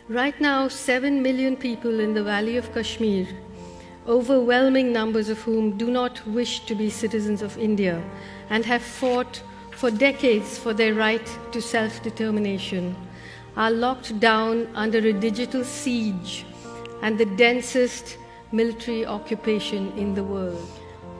Right now, 7 million people in the Valley of Kashmir, overwhelming numbers of whom do not wish to be citizens of India and have fought for decades for their right to self-determination, are locked down under a digital siege and the densest military occupation in the world.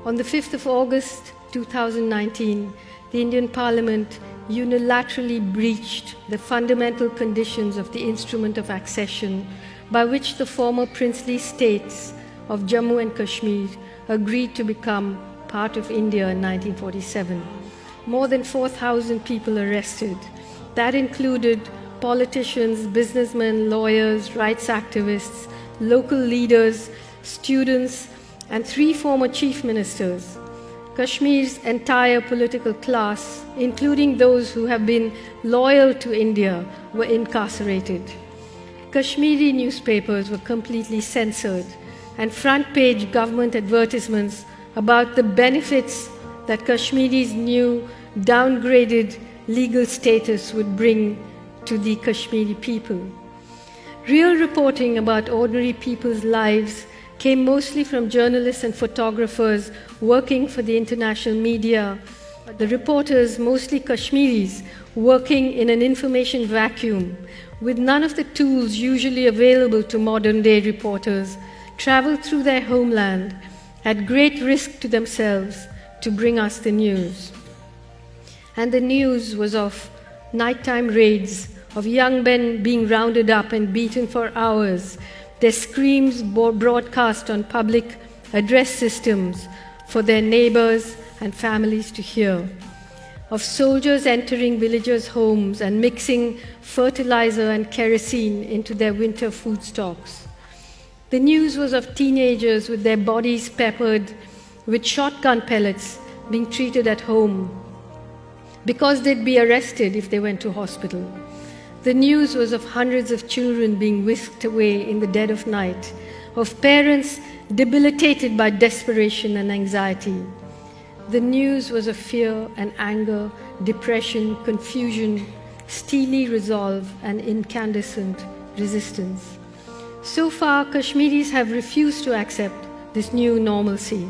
On the 5th of August 2019, the Indian Parliament unilaterally breached the fundamental conditions of the instrument of accession by which the former princely states of Jammu and Kashmir agreed to become part of India in 1947. More than 4,000 people arrested. That included politicians, businessmen, lawyers, rights activists, local leaders, students, and 3 former chief ministers. Kashmir's entire political class, including those who have been loyal to India, were incarcerated. Kashmiri newspapers were completely censored, and front-page government advertisements about the benefits that Kashmiri's new downgraded legal status would bring to the Kashmiri people. Real reporting about ordinary people's lives came mostly from journalists and photographers working for the international media. The reporters, mostly Kashmiris, working in an information vacuum, with none of the tools usually available to modern-day reporters, traveled through their homeland at great risk to themselves to bring us the news. And the news was of nighttime raids, of young men being rounded up and beaten for hours, their screams broadcast on public address systems for their neighbors and families to hear, of soldiers entering villagers' homes and mixing fertilizer and kerosene into their winter food stocks. The news was of teenagers with their bodies peppered with shotgun pellets being treated at home because they'd be arrested if they went to hospital. The news was of hundreds of children being whisked away in the dead of night, of parents debilitated by desperation and anxiety. The news was of fear and anger, depression, confusion, steely resolve, and incandescent resistance. So far, Kashmiris have refused to accept this new normalcy.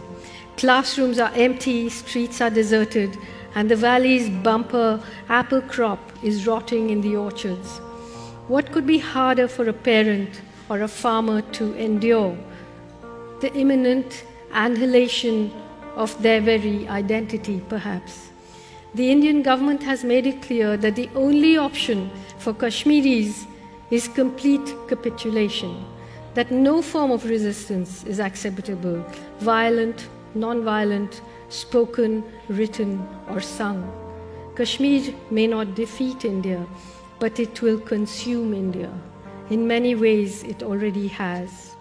Classrooms are empty, streets are deserted, and the valley's bumper apple crop is rotting in the orchards. What could be harder for a parent or a farmer to endure? The imminent annihilation of their very identity, perhaps. The Indian government has made it clear that the only option for Kashmiris is complete capitulation, that no form of resistance is acceptable, violent, non-violent, spoken, written, or sung. Kashmir may not defeat India, but it will consume India. In many ways, it already has.